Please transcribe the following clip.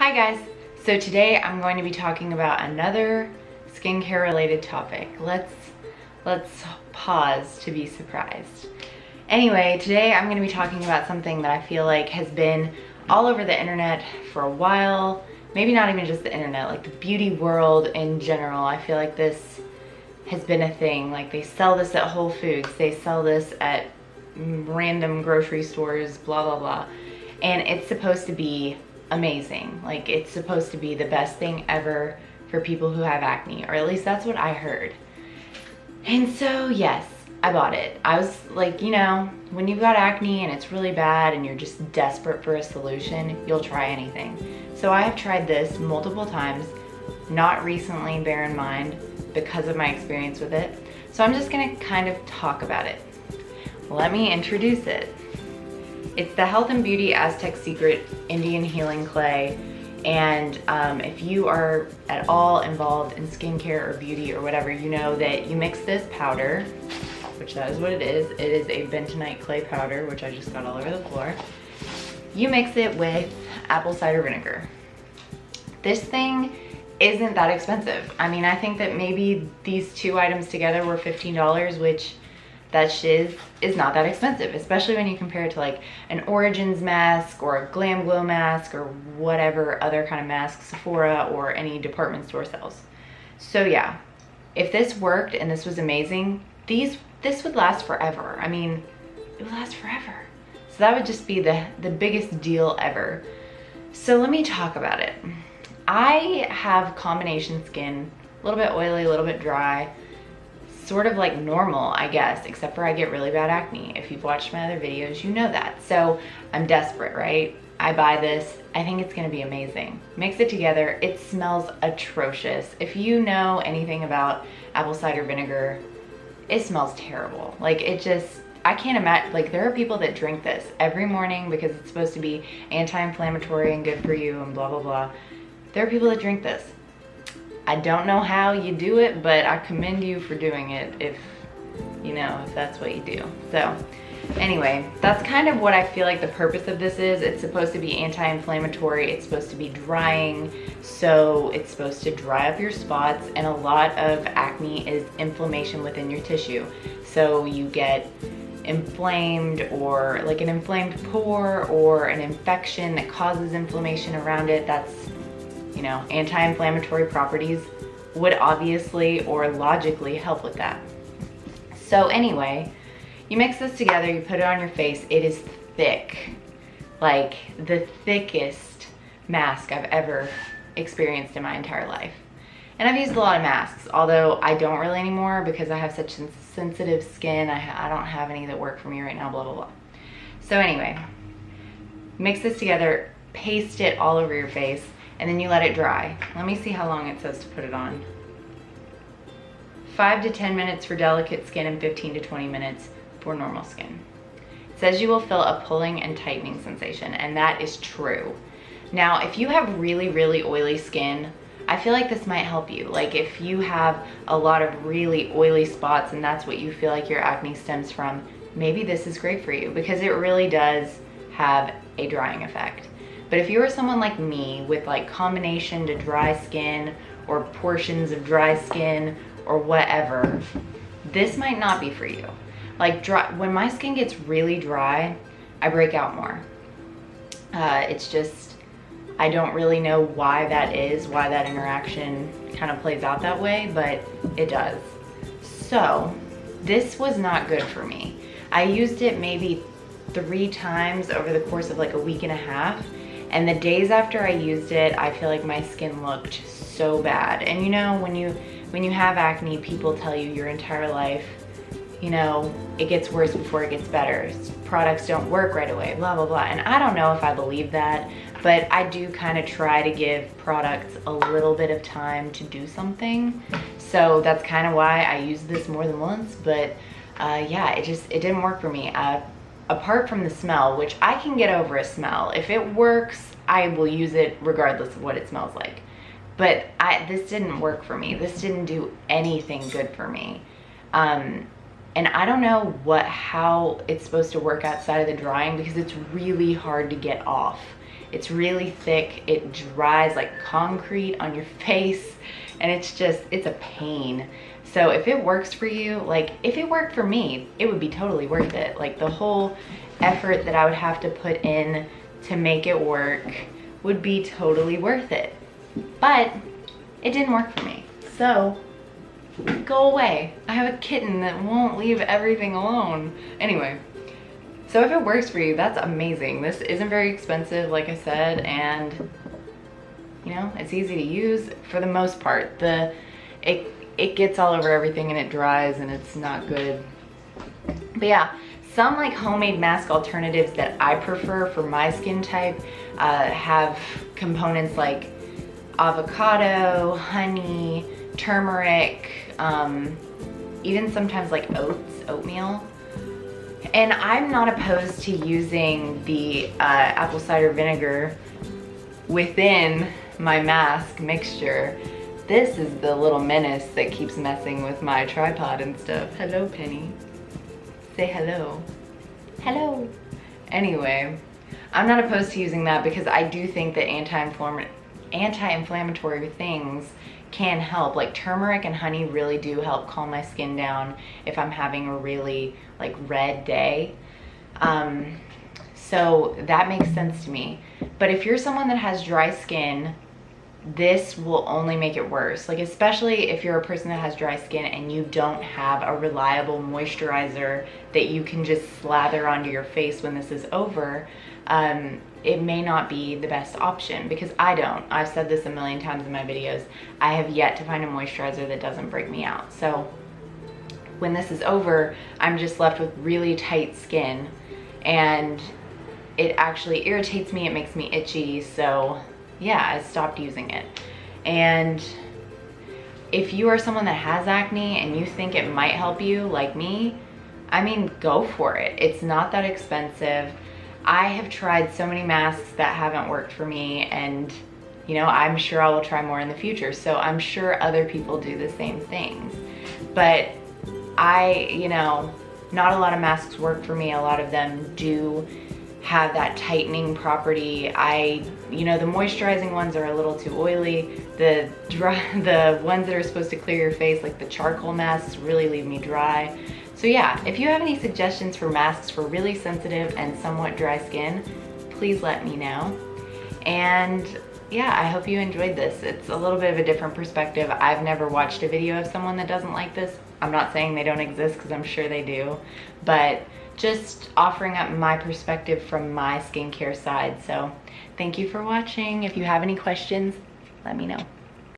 Hi guys, so today I'm going to be talking about another skincare related topic. Let's pause to be surprised. Anyway, today I'm going to be talking about something that I feel like has been all over the internet for a while. Maybe not even just the internet, like the beauty world in general. I feel like this has been a thing. Like they sell this at Whole Foods, they sell this at random grocery stores, blah blah blah. And it's supposed to be amazing. Like it's supposed to be the best thing ever for people who have acne, or at least that's what I heard. And so yes, I bought it. I was like, you know, when you've got acne and it's really bad and you're just desperate for a solution, you'll try anything. So I have tried this multiple times, not recently, bear in mind, because of my experience with it. So I'm just gonna kind of talk about it. Let me introduce it. It's the Health and Beauty AZTEC Secret Indian Healing Clay. And if you are at all involved in skincare or beauty or whatever, you know that you mix this powder, which that is what it is. It is a bentonite clay powder, which I just got all over the floor. You mix it with apple cider vinegar. This thing isn't that expensive. I mean, I think that maybe these two items together were $15, which that shiz is not that expensive, especially when you compare it to like an Origins mask or a Glam Glow mask or whatever other kind of mask Sephora or any department store sells. So yeah, if this worked and this was amazing, this would last forever. I mean, it would last forever. So that would just be the biggest deal ever. So let me talk about it. I have combination skin, a little bit oily, a little bit dry, sort of like normal, I guess, except for I get really bad acne. If you've watched my other videos, you know that. So I'm desperate, right? I buy this. I think it's gonna be amazing. Mix it together. It smells atrocious. If you know anything about apple cider vinegar, it smells terrible. Like it just, I can't imagine, like there are people that drink this every morning because it's supposed to be anti-inflammatory and good for you and blah, blah, blah. There are people that drink this. I don't know how you do it, but I commend you for doing it if, you know, if that's what you do. So anyway, that's kind of what I feel like the purpose of this is. It's supposed to be anti-inflammatory. It's supposed to be drying. So it's supposed to dry up your spots, and a lot of acne is inflammation within your tissue. So you get inflamed, or like an inflamed pore or an infection that causes inflammation around it. That's, you know, anti-inflammatory properties would obviously or logically help with that. So anyway, you mix this together, you put it on your face. It is thick, like the thickest mask I've ever experienced in my entire life. And I've used a lot of masks, although I don't really anymore because I have such sensitive skin. I don't have any that work for me right now, blah, blah, blah. So anyway, mix this together, paste it all over your face, and then you let it dry. Let me see how long it says to put it on. 5 to 10 minutes for delicate skin and 15 to 20 minutes for normal skin. It says you will feel a pulling and tightening sensation, and that is true. Now, if you have really, really oily skin, I feel like this might help you. Like if you have a lot of really oily spots and that's what you feel like your acne stems from, maybe this is great for you because it really does have a drying effect. But if you are someone like me with like combination to dry skin or portions of dry skin or whatever, this might not be for you. Like when my skin gets really dry, I break out more. It's just, I don't really know why that is, why that interaction kind of plays out that way, but it does. So this was not good for me. I used it maybe 3 times over the course of like a week and a half. And the days after I used it, I feel like my skin looked so bad. And you know, when you have acne, people tell you your entire life, you know, it gets worse before it gets better. Products don't work right away, blah, blah, blah. And I don't know if I believe that, but I do kind of try to give products a little bit of time to do something. So that's kind of why I used this more than once. But yeah, it didn't work for me. Apart from the smell, which I can get over a smell. If it works, I will use it regardless of what it smells like. But this didn't work for me. This didn't do anything good for me. And I don't know how it's supposed to work outside of the drying because it's really hard to get off. It's really thick. It dries like concrete on your face, and it's a pain. So if it works for you, like if it worked for me, it would be totally worth it. Like the whole effort that I would have to put in to make it work would be totally worth it. But it didn't work for me. So go away. I have a kitten that won't leave everything alone. Anyway, so if it works for you, that's amazing. This isn't very expensive, like I said, and you know, it's easy to use for the most part. It gets all over everything and it dries and it's not good. But yeah, some like homemade mask alternatives that I prefer for my skin type have components like avocado, honey, turmeric, even sometimes like oatmeal. And I'm not opposed to using the apple cider vinegar within my mask mixture. This is the little menace that keeps messing with my tripod and stuff. Hello, Penny. Say hello. Hello. Anyway, I'm not opposed to using that because I do think that anti-inflammatory things can help. Like turmeric and honey really do help calm my skin down if I'm having a really like red day. So that makes sense to me. But if you're someone that has dry skin, this will only make it worse. Like especially if you're a person that has dry skin and you don't have a reliable moisturizer that you can just slather onto your face when this is over, it may not be the best option because I don't. I've said this a million times in my videos. I have yet to find a moisturizer that doesn't break me out. So when this is over, I'm just left with really tight skin and it actually irritates me. It makes me itchy. So yeah, I stopped using it. And if you are someone that has acne and you think it might help you like me, I mean, go for it. It's not that expensive. I have tried so many masks that haven't worked for me, and you know, I'm sure I will try more in the future. So I'm sure other people do the same things. But you know, not a lot of masks work for me. A lot of them do have that tightening property. You know, the moisturizing ones are a little too oily. The ones that are supposed to clear your face, like the charcoal masks, really leave me dry. So yeah, if you have any suggestions for masks for really sensitive and somewhat dry skin, please let me know. And yeah, I hope you enjoyed this. It's a little bit of a different perspective. I've never watched a video of someone that doesn't like this. I'm not saying they don't exist because I'm sure they do, but just offering up my perspective from my skincare side. So thank you for watching. If you have any questions, let me know.